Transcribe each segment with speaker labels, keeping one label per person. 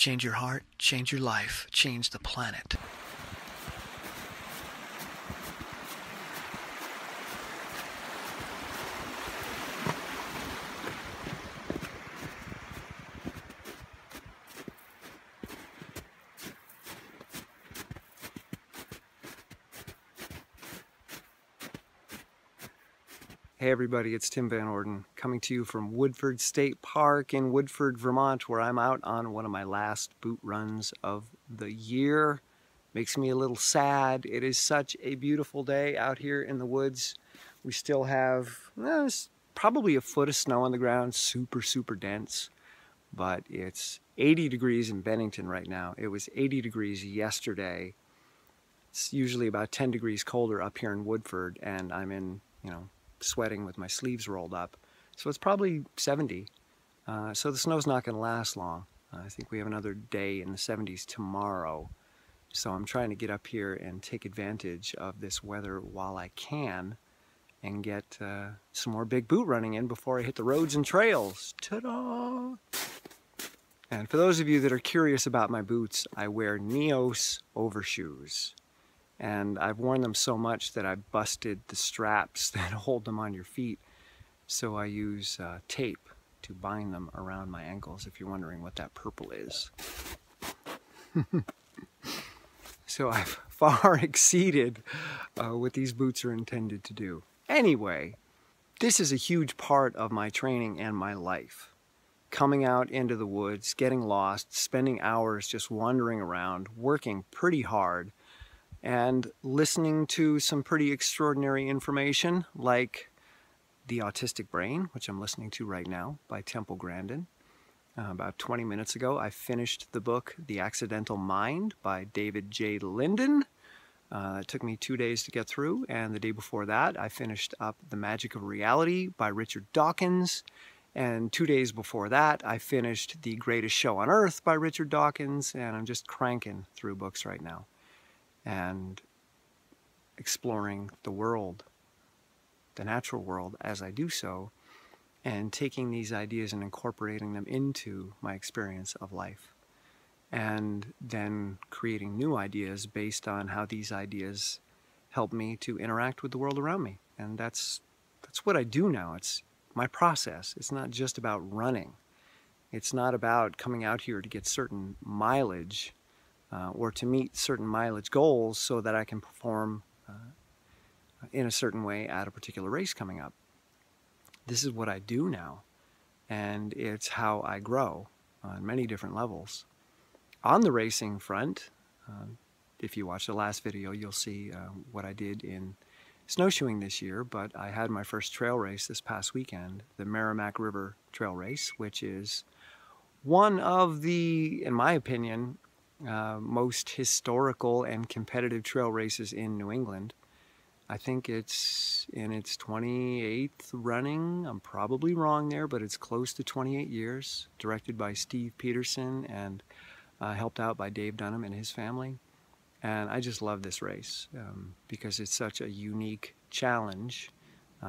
Speaker 1: change your heart, change your life, change the planet.
Speaker 2: Hey everybody, it's Tim Van Orden coming to you from Woodford State Park in Woodford, Vermont, where I'm out on one of my last boot runs of the year. Makes me a little sad. It is such a beautiful day out here in the woods. We still have probably a foot of snow on the ground, super dense, but it's 80 degrees in Bennington right now. It was 80 degrees yesterday. It's usually about 10 degrees colder up here in Woodford, and I'm in, sweating with my sleeves rolled up. So it's probably 70. So the snow's not going to last long. I think we have another day in the 70s tomorrow. So I'm trying to get up here and take advantage of this weather while I can and get some more big boot running in before I hit the roads and trails. Ta-da! And for those of you that are curious about my boots, I wear Neos overshoes. And I've worn them so much that I busted the straps that hold them on your feet. So I use tape to bind them around my ankles, if you're wondering what that purple is. So I've far exceeded what these boots are intended to do. Anyway, this is a huge part of my training and my life. Coming out into the woods, getting lost, spending hours just wandering around, working pretty hard, and listening to some pretty extraordinary information like The Autistic Brain, which I'm listening to right now by Temple Grandin. About 20 minutes ago, I finished the book The Accidental Mind by David J. Linden. It took me 2 days to get through, and the day before that, I finished up The Magic of Reality by Richard Dawkins. And 2 days before that, I finished The Greatest Show on Earth by Richard Dawkins, and I'm just cranking through books right now and exploring the world, the natural world, as I do so, and taking these ideas and incorporating them into my experience of life, and then creating new ideas based on how these ideas help me to interact with the world around me. And that's what I do now. It's my process. It's not just about running. It's not about coming out here to get certain mileage or to meet certain mileage goals so that I can perform in a certain way at a particular race coming up. This is what I do now, and it's how I grow on many different levels. On the racing front, if you watch the last video, you'll see what I did in snowshoeing this year, but I had my first trail race this past weekend, the Merrimack River Trail Race, which is one of the, in my opinion, most historical and competitive trail races in New England. I think it's in its 28th running. I'm probably wrong there, but it's close to 28 years. Directed by Steve Peterson and helped out by Dave Dunham and his family. And I just love this race because it's such a unique challenge.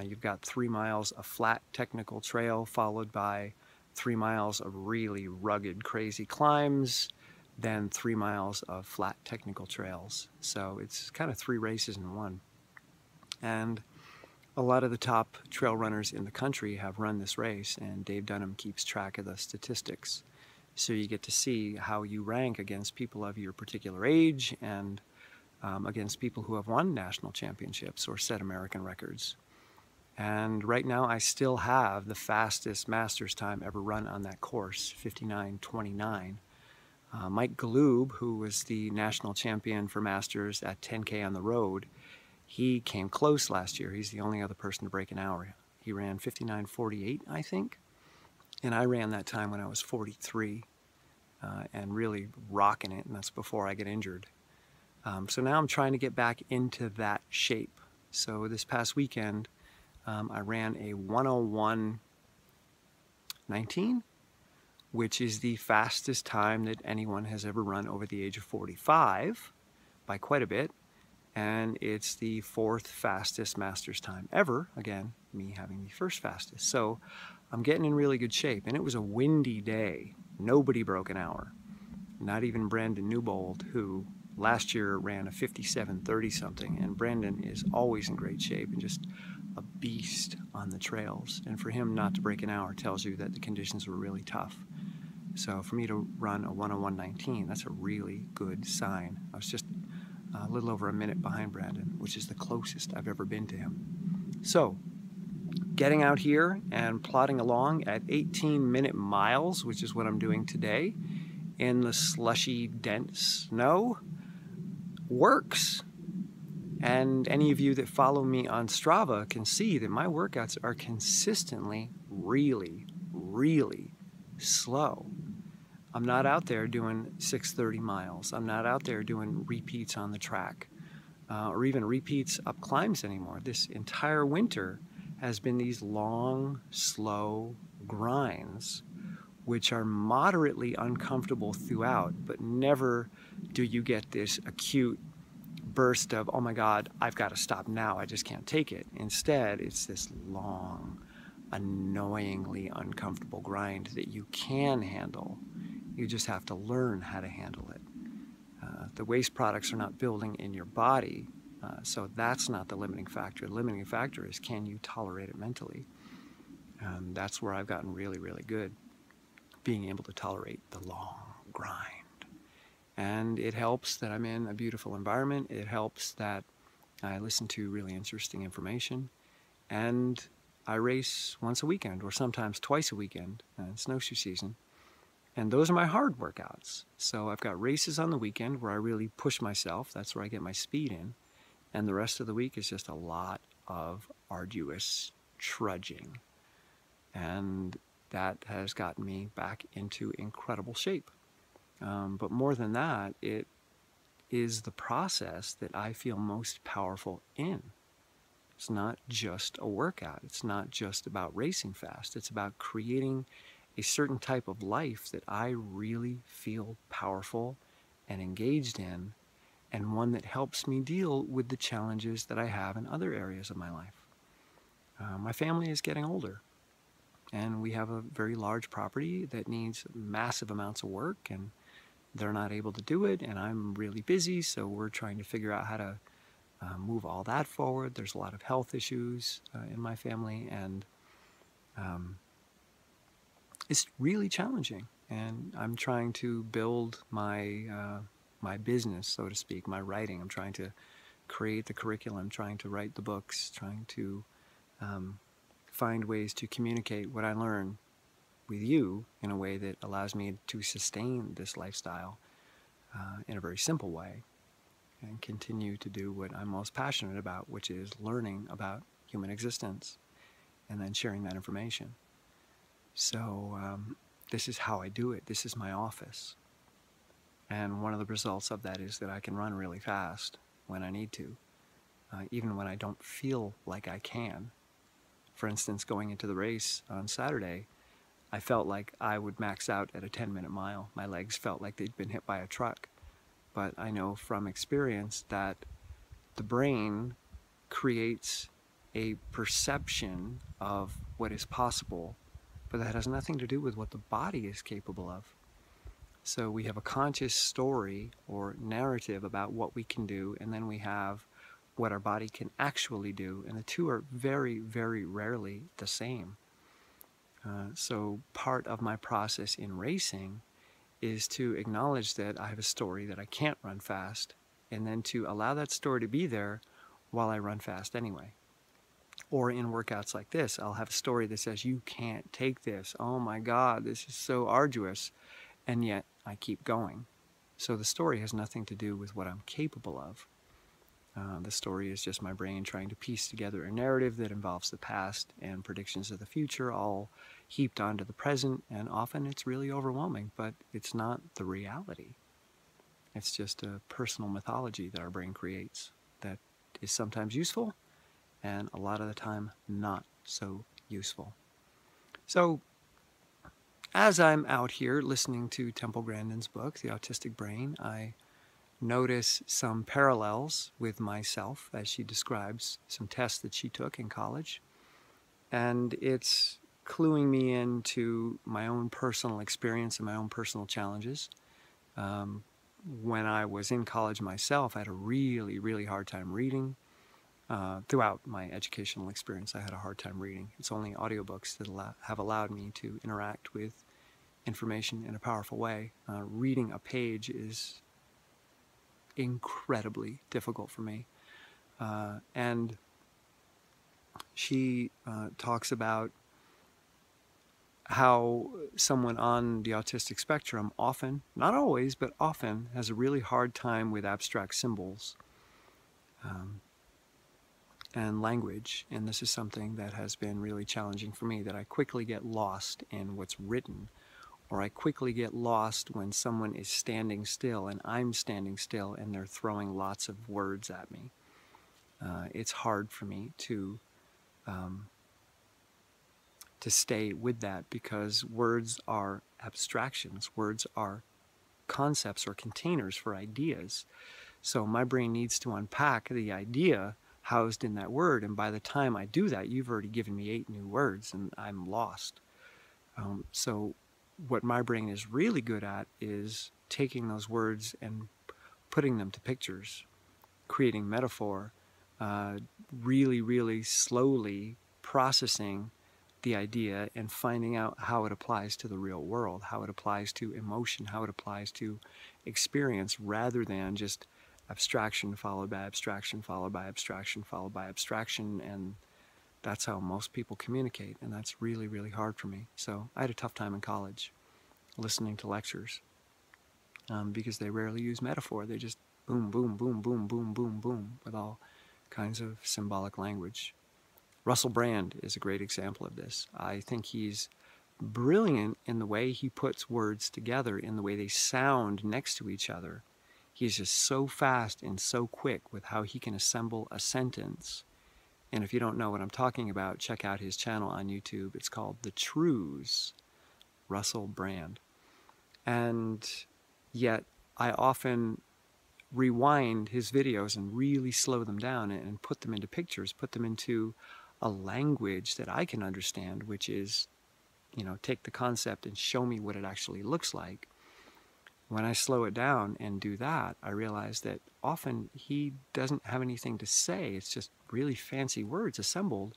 Speaker 2: You've got 3 miles of flat technical trail followed by 3 miles of really rugged, crazy climbs, then 3 miles of flat technical trails. So it's kind of 3 races in one. And a lot of the top trail runners in the country have run this race, and Dave Dunham keeps track of the statistics. So you get to see how you rank against people of your particular age and against people who have won national championships or set American records. And right now I still have the fastest Masters time ever run on that course, 59:29. Mike Galoob, who was the national champion for Masters at 10K on the road, he came close last year. He's the only other person to break an hour. He ran 59:48, I think. And I ran that time when I was 43 and really rocking it, and that's before I get injured. So now I'm trying to get back into that shape. So this past weekend, I ran a 1:01:19, which is the fastest time that anyone has ever run over the age of 45 by quite a bit. And it's the 4th fastest Masters time ever. Again, me having the 1st fastest. So I'm getting in really good shape. And it was a windy day. Nobody broke an hour. not even Brandin Newbold, who last year ran a 57:30 something, and Brandin is always in great shape and just a beast on the trails. And for him not to break an hour tells you that the conditions were really tough. So for me to run a 1:01:19, that's a really good sign. I was just a little over a minute behind Brandin, which is the closest I've ever been to him. So getting out here and plodding along at 18-minute miles, which is what I'm doing today, in the slushy, dense snow, works. And any of you that follow me on Strava can see that my workouts are consistently really, really slow. I'm not out there doing 6:30 miles. I'm not out there doing repeats on the track or even repeats up climbs anymore. This entire winter has been these long, slow grinds, which are moderately uncomfortable throughout, but never do you get this acute burst of, oh my God, I've got to stop now, I just can't take it. Instead, it's this long, annoyingly uncomfortable grind that you can handle. You just have to learn how to handle it. The waste products are not building in your body, so that's not the limiting factor. The limiting factor is, can you tolerate it mentally? That's where I've gotten really, really good, being able to tolerate the long grind. And it helps that I'm in a beautiful environment. It helps that I listen to really interesting information. And I race once a weekend, or sometimes twice a weekend in snowshoe season. And those are my hard workouts. So I've got races on the weekend where I really push myself. That's where I get my speed in. And the rest of the week is just a lot of arduous trudging. And that has gotten me back into incredible shape. But more than that, it is the process that I feel most powerful in. It's not just a workout. It's not just about racing fast. It's about creating a certain type of life that I really feel powerful and engaged in, and one that helps me deal with the challenges that I have in other areas of my life. My family is getting older, and we have a very large property that needs massive amounts of work, and they're not able to do it, and I'm really busy, so we're trying to figure out how to move all that forward. There's a lot of health issues in my family, and it's really challenging. And I'm trying to build my my business, so to speak, my writing. I'm trying to create the curriculum, trying to write the books, trying to find ways to communicate what I learn with you in a way that allows me to sustain this lifestyle in a very simple way, and continue to do what I'm most passionate about, which is learning about human existence and then sharing that information. So this is how I do it. This is my office. And one of the results of that is that I can run really fast when I need to, even when I don't feel like I can. For instance, going into the race on Saturday, I felt like I would max out at a 10-minute mile. My legs felt like they'd been hit by a truck. But I know from experience that the brain creates a perception of what is possible, but that has nothing to do with what the body is capable of. So we have a conscious story or narrative about what we can do, and then we have what our body can actually do, and the two are very, very rarely the same. So part of my process in racing is to acknowledge that I have a story that I can't run fast, and then to allow that story to be there while I run fast anyway. Or in workouts like this, I'll have a story that says, you can't take this. Oh my God, this is so arduous. And yet I keep going. So the story has nothing to do with what I'm capable of. The story is just my brain trying to piece together a narrative that involves the past and predictions of the future, all heaped onto the present, and often it's really overwhelming, but it's not the reality. It's just a personal mythology that our brain creates that is sometimes useful, and a lot of the time not so useful. So as I'm out here listening to Temple Grandin's book, The Autistic Brain, I notice some parallels with myself as she describes some tests that she took in college. And it's cluing me into my own personal experience and my own personal challenges. When I was in college myself, I had a really, really hard time reading. Throughout my educational experience, I had a hard time reading. It's only audiobooks that have allowed me to interact with information in a powerful way. Reading a page is incredibly difficult for me. And she talks about how someone on the autistic spectrum often, not always, but often, has a really hard time with abstract symbols and language. And this is something that has been really challenging for me, that I quickly get lost in what's written, or I quickly get lost when someone is standing still and I'm standing still and they're throwing lots of words at me. It's hard for me to stay with that, because words are abstractions. Words are concepts or containers for ideas. So my brain needs to unpack the idea housed in that word, and by the time I do that, you've already given me 8 new words and I'm lost. So what my brain is really good at is taking those words and putting them to pictures, creating metaphor, really, really slowly processing the idea and finding out how it applies to the real world, how it applies to emotion, how it applies to experience, rather than just abstraction followed by abstraction followed by abstraction followed by abstraction. And that's how most people communicate, and that's really, really hard for me. So I had a tough time in college listening to lectures because they rarely use metaphor. They just boom, boom, boom, boom, boom, boom, boom, with all kinds of symbolic language. Russell Brand is a great example of this. I think he's brilliant in the way he puts words together, in the way they sound next to each other. He's just so fast and so quick with how he can assemble a sentence. And if you don't know what I'm talking about, check out his channel on YouTube. It's called The Trues, Russell Brand. And yet I often rewind his videos and really slow them down and put them into pictures, put them into a language that I can understand, which is, take the concept and show me what it actually looks like. When I slow it down and do that, I realize that often he doesn't have anything to say. It's just really fancy words assembled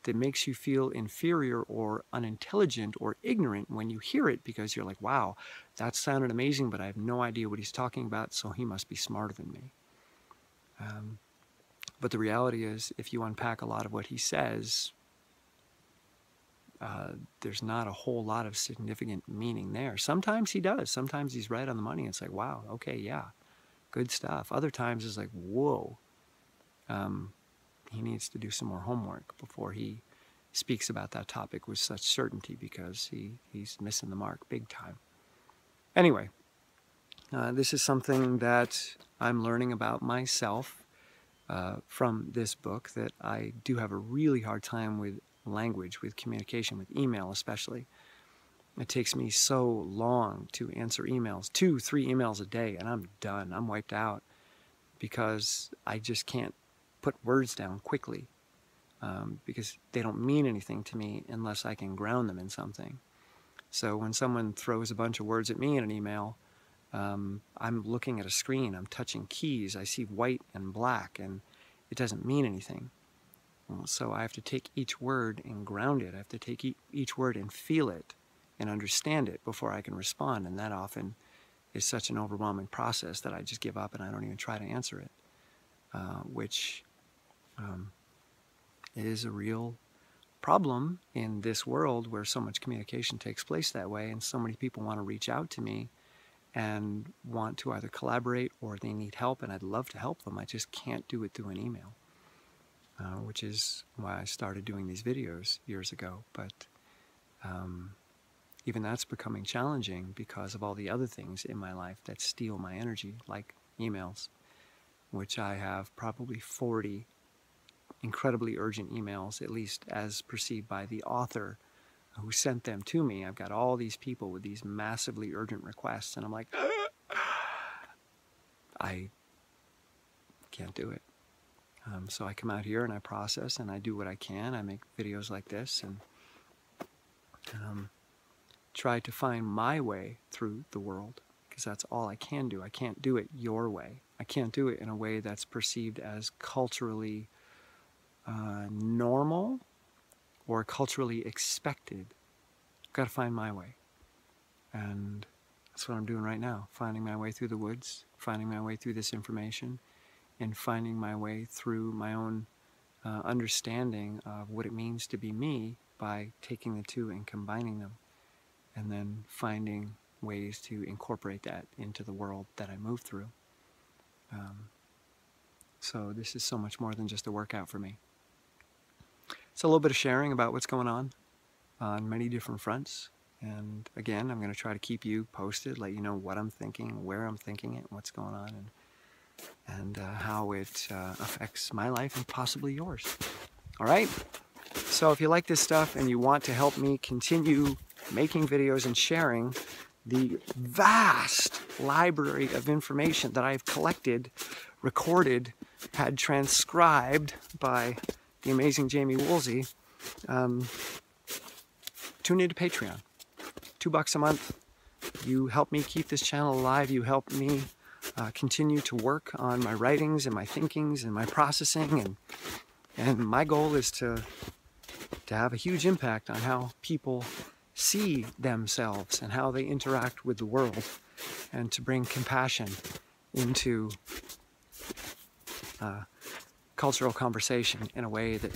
Speaker 2: that makes you feel inferior or unintelligent or ignorant when you hear it, because you're like, wow, that sounded amazing, but I have no idea what he's talking about, so he must be smarter than me. But the reality is, if you unpack a lot of what he says, there's not a whole lot of significant meaning there. Sometimes he does. Sometimes he's right on the money. It's like, wow, okay, yeah, good stuff. Other times it's like, whoa. He needs to do some more homework before he speaks about that topic with such certainty, because he's missing the mark big time. Anyway, this is something that I'm learning about myself from this book, that I do have a really hard time with language, with communication, with email especially. It takes me so long to answer emails, 2-3 emails a day, and I'm done. I'm wiped out, because I just can't put words down quickly, because they don't mean anything to me unless I can ground them in something. So when someone throws a bunch of words at me in an email, I'm looking at a screen, I'm touching keys, I see white and black, and it doesn't mean anything. So I have to take each word and ground it. I have to take each word and feel it and understand it before I can respond, and that often is such an overwhelming process that I just give up and I don't even try to answer it, which is a real problem in this world where so much communication takes place that way, and so many people want to reach out to me and want to either collaborate or they need help, and I'd love to help them. I just can't do it through an email, which is why I started doing these videos years ago. But even that's becoming challenging because of all the other things in my life that steal my energy, like emails, which I have probably 40 incredibly urgent emails, at least as perceived by the author who sent them to me. I've got all these people with these massively urgent requests, and I'm like, I can't do it. So I come out here and I process and I do what I can. I make videos like this and try to find my way through the world, because that's all I can do. I can't do it your way. I can't do it in a way that's perceived as culturally normal or culturally expected. I've got to find my way. And that's what I'm doing right now, finding my way through the woods, finding my way through this information, and finding my way through my own understanding of what it means to be me by taking the two and combining them, and then finding ways to incorporate that into the world that I move through. So this is so much more than just a workout for me. It's a little bit of sharing about what's going on many different fronts. And again, I'm going to try to keep you posted, let you know what I'm thinking, where I'm thinking it, what's going on, and how it affects my life and possibly yours. All right? So if you like this stuff and you want to help me continue making videos and sharing the vast library of information that I've collected, recorded, had transcribed by the amazing Jamie Woolsey, tune into Patreon. $2 a month. You help me keep this channel alive. You help me continue to work on my writings and my thinkings and my processing. And my goal is to have a huge impact on how people see themselves and how they interact with the world, and to bring compassion into cultural conversation in a way that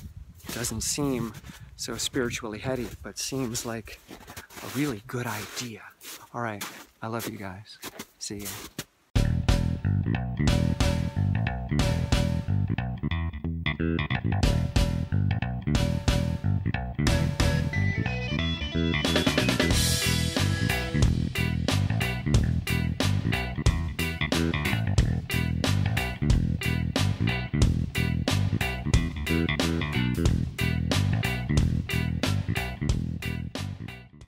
Speaker 2: doesn't seem so spiritually heady, but seems like a really good idea. All right, I love you guys. See ya.